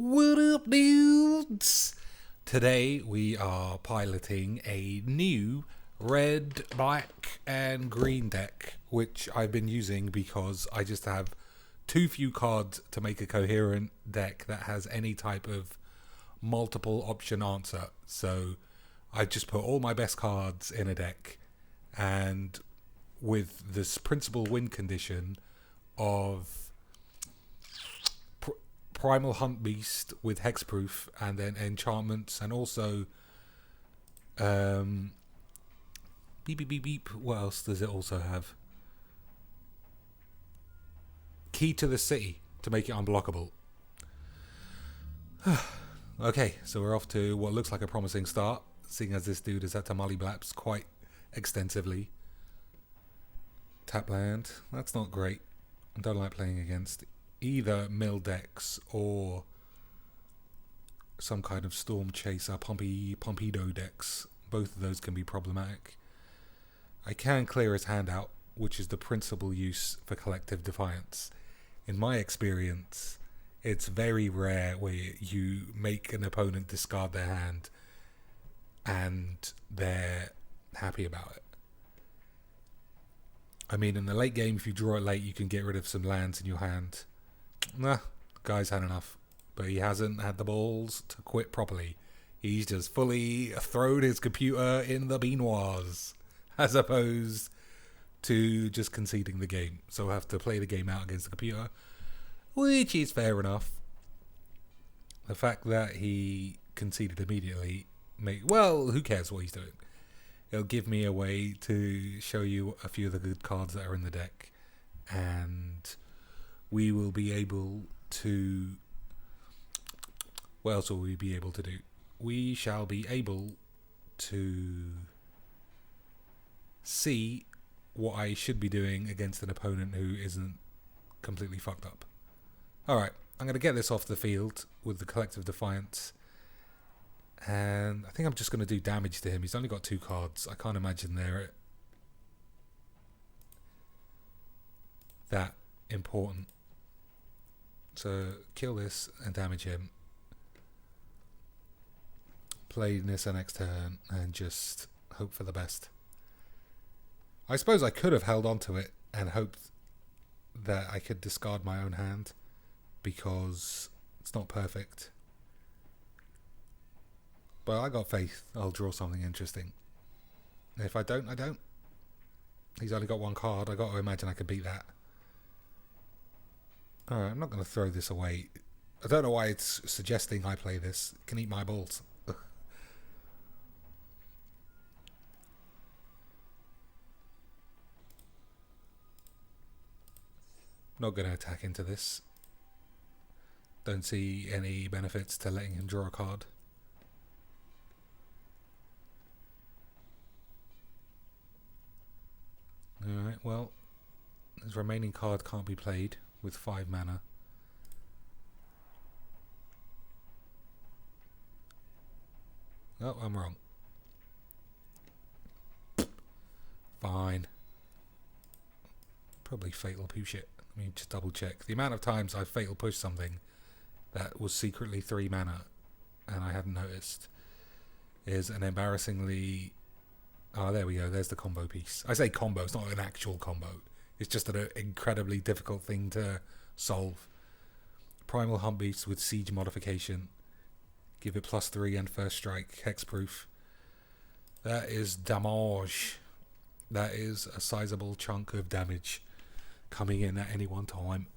What up, dudes? Today we are piloting a new red, black, and green deck, which I've been using because I just have too few cards to make a coherent deck that has any type of multiple option answer. So I just put all my best cards in a deck, and with this principal win condition of Primal Hunt Beast with Hexproof, and then enchantments, and also beep beep beep beep. What else does it also have? Key to the City to make it unblockable. Okay, so we're off to what looks like a promising start, seeing as this dude has had to mully blaps quite extensively. Tap land. That's not great. I don't like playing against either mill decks or some kind of Storm Chaser Pompido decks. Both of those can be problematic. I can clear his hand out, which is the principal use for Collective Defiance. In my experience, it's very rare where you make an opponent discard their hand and they're happy about it. I mean, in the late game, if you draw it late, you can get rid of some lands in your hand. Nah, guy's had enough. But he hasn't had the balls to quit properly. He's just fully thrown his computer in the beanoirs, as opposed to just conceding the game. So we'll have to play the game out against the computer, which is fair enough. The fact that he conceded immediately, well, who cares what he's doing? It'll give me a way to show you a few of the good cards that are in the deck, and we will be able to... What else will we be able to do? We shall be able to see what I should be doing against an opponent who isn't completely fucked up. Alright, I'm going to get this off the field with the Collective Defiance. And I think I'm just going to do damage to him. He's only got 2 cards. I can't imagine they're that important. So kill this and damage him. Play Nissa next turn and just hope for the best. I suppose I could have held on to it and hoped that I could discard my own hand, because it's not perfect. But I got faith I'll draw something interesting. And if I don't, I don't. He's only got 1 card. I got to imagine I can beat that. Alright, I'm not going to throw this away. I don't know why it's suggesting I play this. It can eat my balls. Not going to attack into this. Don't see any benefits to letting him draw a card. Alright, well, his remaining card can't be played with 5 mana. Oh, I'm wrong. Fine. Probably fatal push it. Let me just double check. The amount of times I fatal push something that was secretly 3 mana and I hadn't noticed is an embarrassingly... Oh, there we go. There's the combo piece. I say combo. It's not an actual combo. It's just an incredibly difficult thing to solve. Primal Hunt Beast with Siege modification. Give it +3 and first strike. Hexproof. That is damage. That is a sizable chunk of damage coming in at any one time.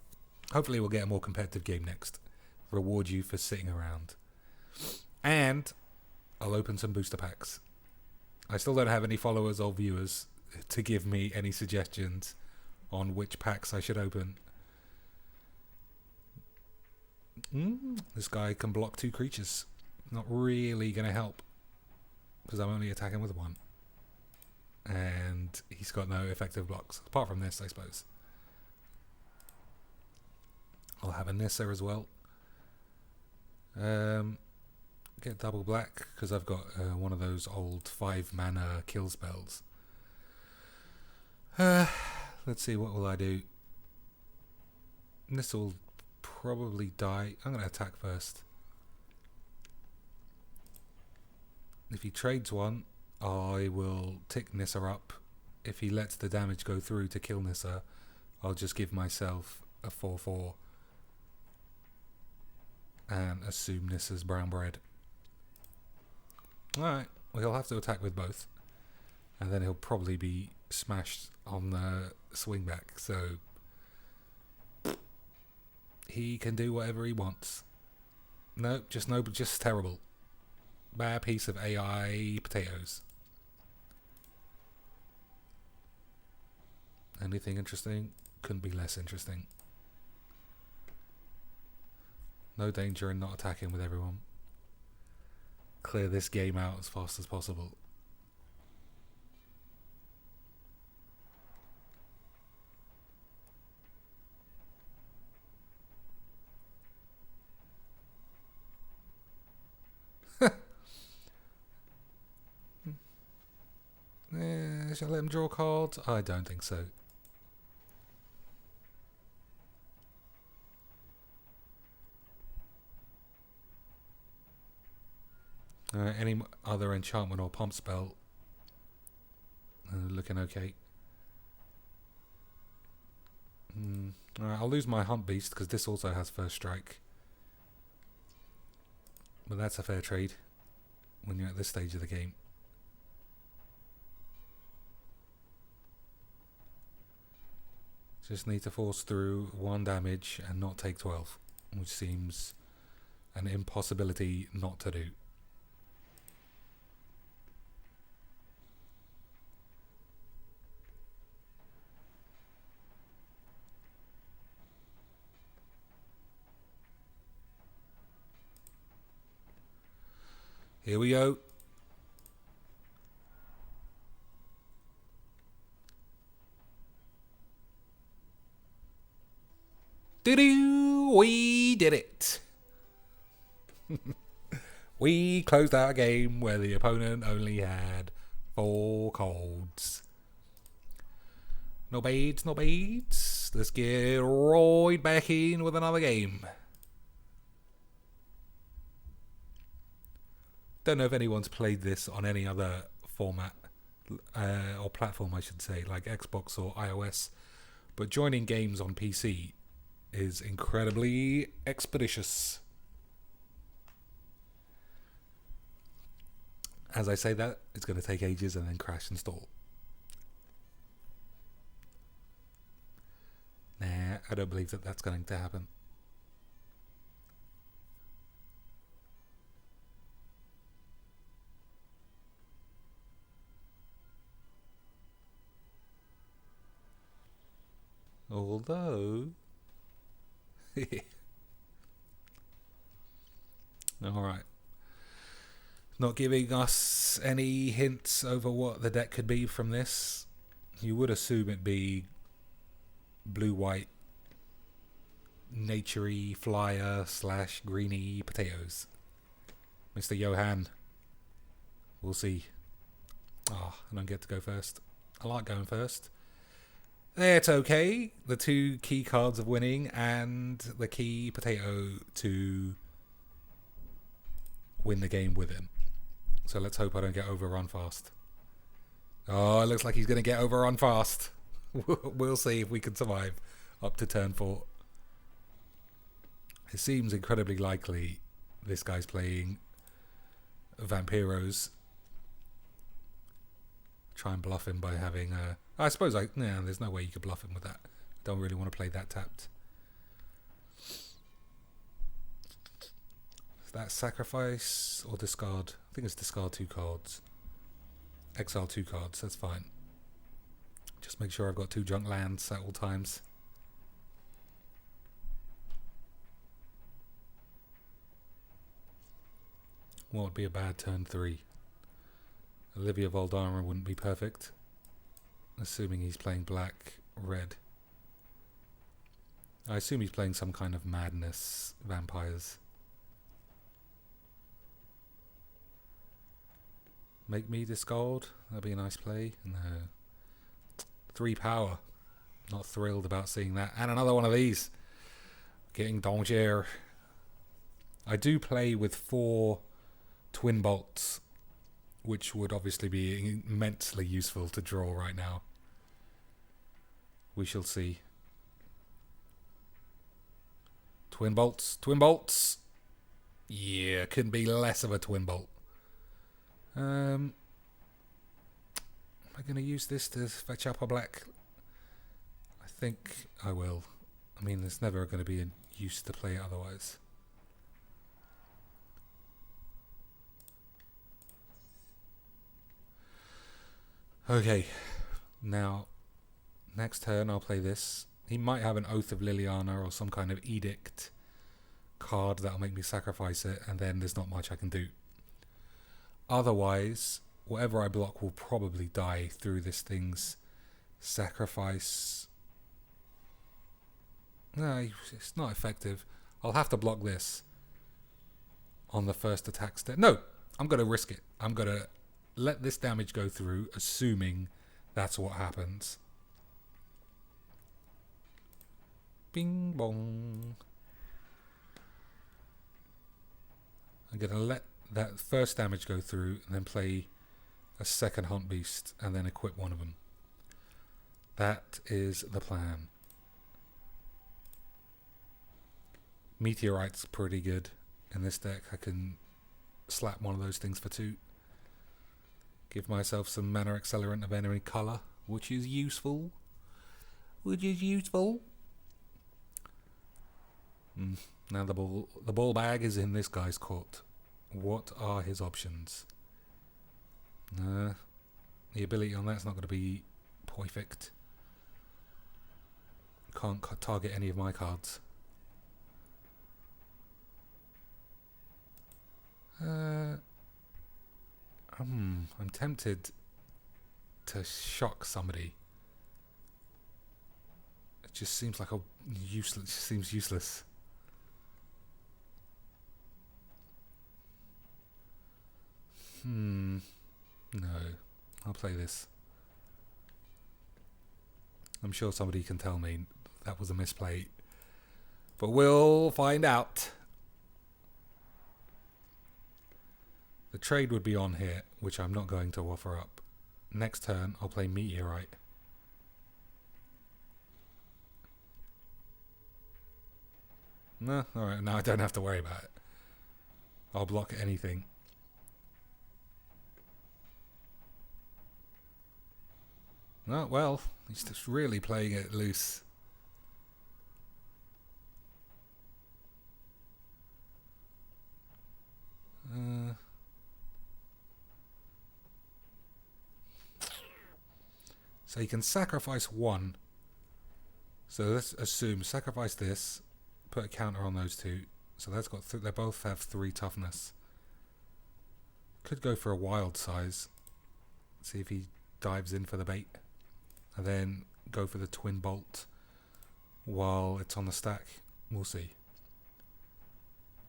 Hopefully we'll get a more competitive game next. Reward you for sitting around. And I'll open some booster packs. I still don't have any followers or viewers to give me any suggestions on which packs I should open. This guy can block 2 creatures. Not really going to help, because I'm only attacking with 1. And he's got no effective blocks. Apart from this, I suppose. I'll have a Nissa as well. Get double black, because I've got one of those old 5 mana kill spells. Let's see, what will I do? This will probably die. I'm going to attack first. If he trades one, I will tick Nissa up. If he lets the damage go through to kill Nissa, I'll just give myself a 4/4 and assume Nissa's brown bread. Alright, well, he'll have to attack with both. And then he'll probably be smashed on the swing back, so he can do whatever he wants. Nope, just terrible. Bad piece of AI potatoes. Anything interesting? Couldn't be less interesting. No danger in not attacking with everyone. Clear this game out as fast as possible. Shall I let him draw cards? I don't think so. Any other enchantment or pump spell? Looking okay. Alright, I'll lose my Hunt Beast because this also has first strike. But that's a fair trade when you're at this stage of the game. Just need to force through 1 damage and not take 12, which seems an impossibility not to do. Here we go. Doo-doo! We did it. We closed out a game where the opponent only had 4 colds. No bades, no bades. Let's get right back in with another game. Don't know if anyone's played this on any other format or platform, I should say, like Xbox or iOS, but joining games on PC is incredibly expeditious. As I say that, it's going to take ages and then crash and stall. Nah, I don't believe that that's going to happen. Although... Alright. Not giving us any hints over what the deck could be from this. You would assume it'd be blue-white, naturey flyer / greeny potatoes. Mr. Johan. We'll see. Oh, I don't get to go first. I like going first. It's okay. The 2 key cards of winning and the key potato to win the game with him. So let's hope I don't get overrun fast. Oh, it looks like he's going to get overrun fast. We'll see if we can survive up to turn 4. It seems incredibly likely this guy's playing Vampiros. Try and bluff him by having a... I suppose there's no way you could bluff him with that. Don't really want to play that tapped. Is that sacrifice or discard? I think it's discard 2 cards. Exile 2 cards, that's fine. Just make sure I've got 2 junk lands at all times. What would be a bad turn 3? Olivia Voldara wouldn't be perfect. Assuming he's playing black, red. I assume he's playing some kind of madness vampires. Make me discard? That'd be a nice play. No. 3 power. Not thrilled about seeing that. And another one of these. Getting danger. I do play with 4 twin bolts which would obviously be immensely useful to draw right now. We shall see. Twin bolts, twin bolts. Yeah, couldn't be less of a twin bolt. Am I going to use this to fetch up a black? I think I will. I mean, there's never going to be a use to play it otherwise. Okay, now, next turn I'll play this. He might have an Oath of Liliana or some kind of edict card that'll make me sacrifice it, and then there's not much I can do. Otherwise, whatever I block will probably die through this thing's sacrifice. No, it's not effective. I'll have to block this on the first attack step. No, I'm going to risk it. I'm going to let this damage go through, assuming that's what happens. Bing bong. I'm going to let that first damage go through and then play a second Hunt Beast and then equip one of them. That is the plan. Meteorite's pretty good in this deck. I can slap one of those things for 2. Give myself some mana accelerant of enemy colour, which is useful. Now the ball bag is in this guy's court. What are his options? The ability on that's not going to be perfect. Can't target any of my cards. I'm tempted to shock somebody. It just seems like useless. No, I'll play this. I'm sure somebody can tell me that was a misplay, but we'll find out. The trade would be on here, which I'm not going to offer up. Next turn, I'll play Meteorite. No, alright, now I don't have to worry about it. I'll block anything. No, well, he's just really playing it loose. So you can sacrifice 1. So let's assume sacrifice this, put a counter on those 2. So that's got they both have 3 toughness. Could go for a wild size. See if he dives in for the bait. And then go for the twin bolt while it's on the stack. We'll see.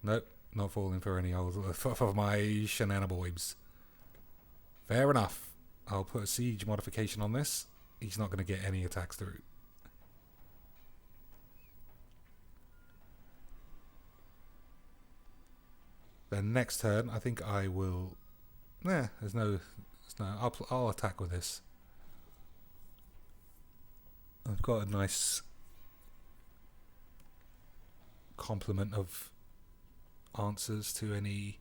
Nope, not falling for any old for my shenanigans. Fair enough. I'll put a siege modification on this. He's not going to get any attacks through. Then next turn, I think I will. There's no. I'll attack with this. I've got a nice complement of answers to any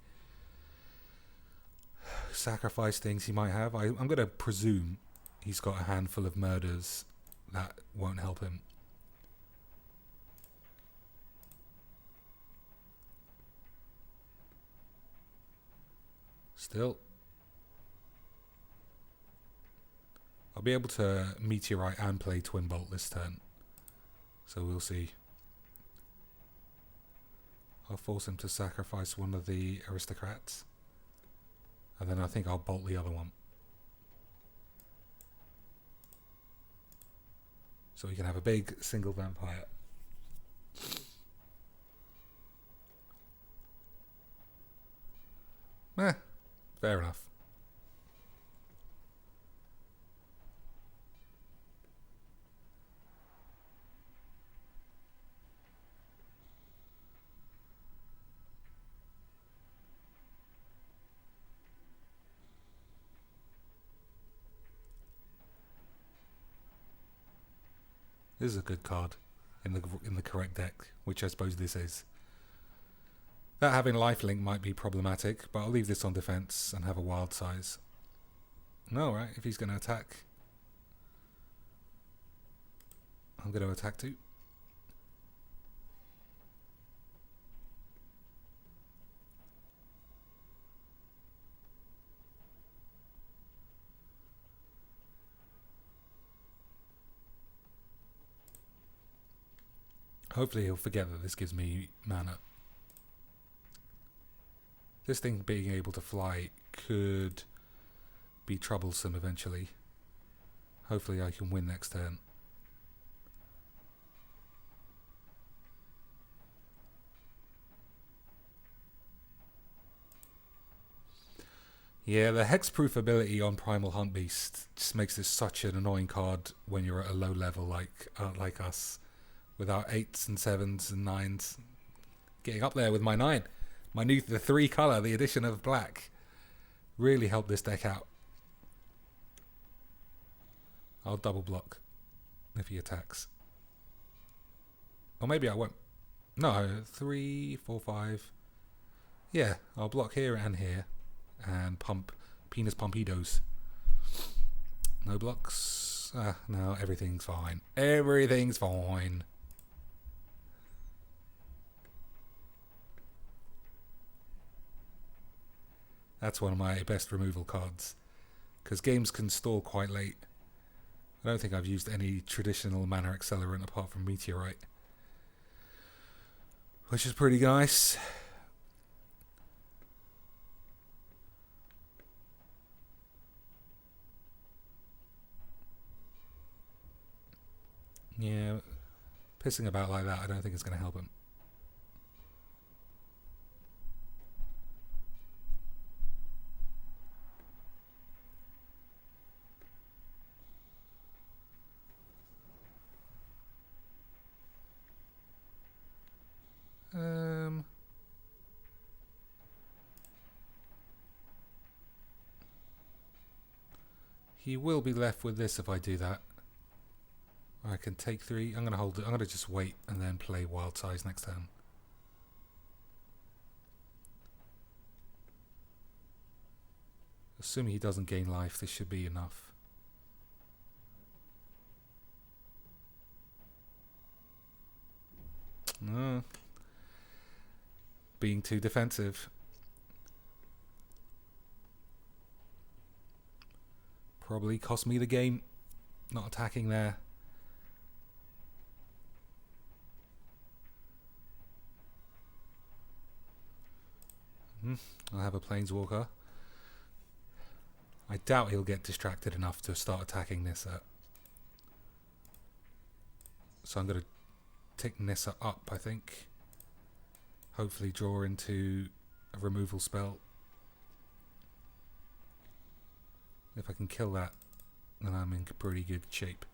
sacrifice things he might have. I'm going to presume he's got a handful of murders that won't help him. Still, I'll be able to Meteorite and play Twin Bolt this turn. So we'll see. I'll force him to sacrifice one of the aristocrats. And then I think I'll bolt the other one. So we can have a big single vampire. Fair enough. This is a good card in the correct deck, which I suppose this is. That having lifelink might be problematic, but I'll leave this on defense and have a wild size. No, right? If he's going to attack, I'm going to attack too. Hopefully he'll forget that this gives me mana. This thing being able to fly could be troublesome eventually. Hopefully I can win next turn. Yeah, the hexproof ability on Primal Hunt Beast just makes this such an annoying card when you're at a low level like us. With our 8s and 7s and 9s. Getting up there with my 9. The 3 colour, the addition of black. Really helped this deck out. I'll double block if he attacks. Or maybe I won't. No, 3, 4, 5. Yeah, I'll block here and here. And pump penis pumpidos. No blocks. No, everything's fine. Everything's fine. That's one of my best removal cards. Because games can stall quite late. I don't think I've used any traditional mana accelerant apart from Meteorite. Which is pretty nice. Yeah, pissing about like that, I don't think it's going to help him. He will be left with this if I do that. I can take 3. I'm going to hold it. I'm going to just wait and then play wild size next turn. Assuming he doesn't gain life, this should be enough. No. Being too defensive. Probably cost me the game. Not attacking there. I'll have a Planeswalker. I doubt he'll get distracted enough to start attacking Nissa. So I'm going to take Nissa up, I think. Hopefully draw into a removal spell. If I can kill that, then I'm in pretty good shape.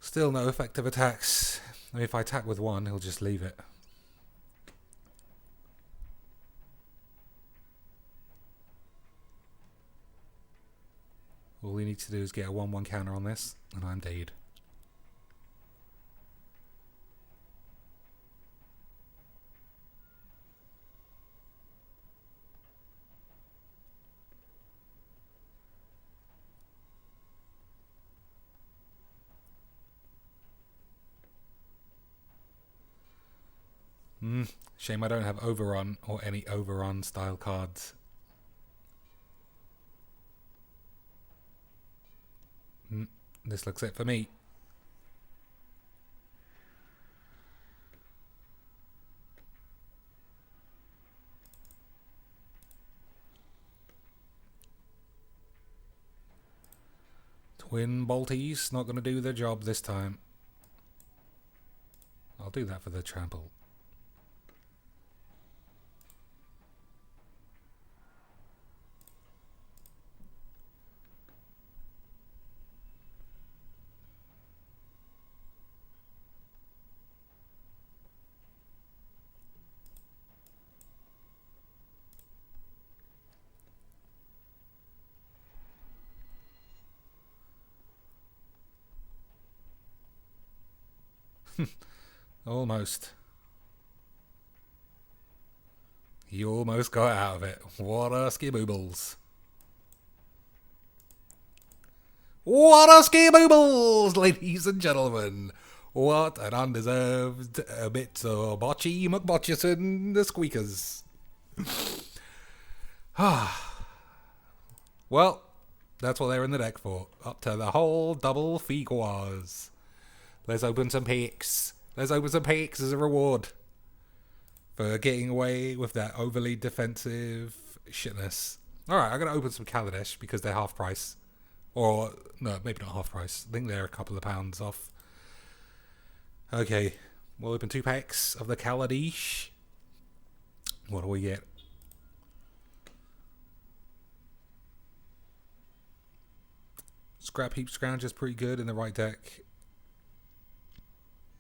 Still no effective attacks. I mean, if I attack with 1, he'll just leave it. All we need to do is get a 1/1 counter on this, and I'm dead. Shame I don't have Overrun or any Overrun style cards. This looks it for me. Twin Bolties, not going to do the job this time. I'll do that for the trample. Almost. He almost got out of it. What a Skiboodles. What a Skiboodles, ladies and gentlemen. What an undeserved bit of Botchy McBotchison the Squeakers. Well, that's what they're in the deck for. Up to the whole double fequas. Let's open some packs. Let's open some packs as a reward for getting away with that overly defensive shitness. Alright, I'm going to open some Kaladesh because they're half price. Or, no, maybe not half price. I think they're a couple of pounds off. Okay, we'll open 2 packs of the Kaladesh. What do we get? Scrap Heap Scrounge is pretty good in the right deck.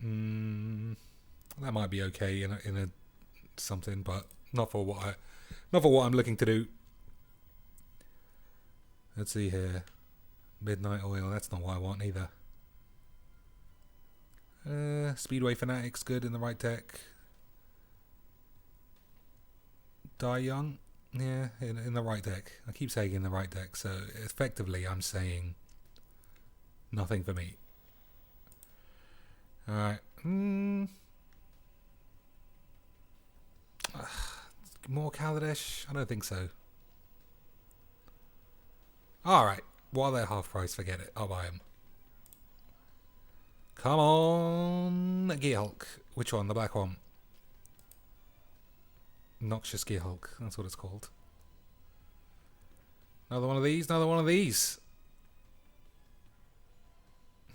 That might be okay in a something, but not for what I'm looking to do. Let's see here. Midnight Oil, that's not what I want either. Speedway Fanatic's good in the right deck. Die Young, yeah, in the right deck. I keep saying in the right deck, so effectively I'm saying nothing for me. Alright. More Kaladesh? I don't think so. Alright. While they're half price, forget it. I'll buy them. Come on, Gearhulk. Which one? The black one. Noxious Gearhulk. That's what it's called. Another one of these. Another one of these.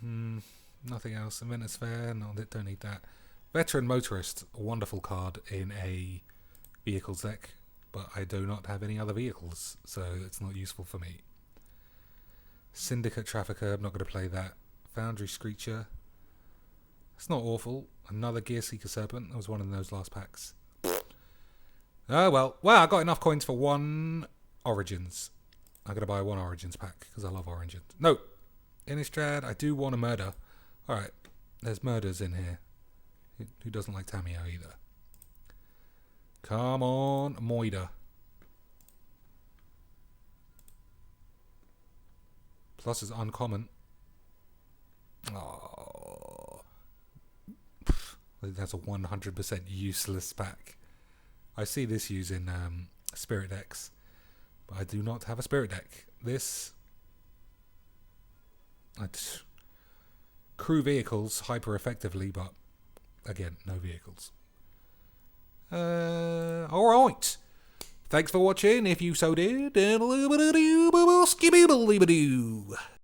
Nothing else. Inventor's Fair. No, don't need that. Veteran Motorist. A wonderful card in a vehicles deck. But I do not have any other vehicles, so it's not useful for me. Syndicate Trafficker. I'm not going to play that. Foundry Screecher. It's not awful. Another Gear Seeker Serpent. That was one in those last packs. Oh well. Well, I got enough coins for 1 Origins. I'm going to buy 1 Origins pack because I love Origins. No. Innistrad. I do want a murder. Alright. There's murders in here. Who doesn't like Tameo either? Come on, Moida. Plus is uncommon. Oh. That's a 100% useless pack. I see this used in Spirit decks. But I do not have a Spirit deck. This... crew vehicles hyper effectively, but again, no vehicles. Alright. Thanks for watching, if you so did, and a little bit of skiboodle.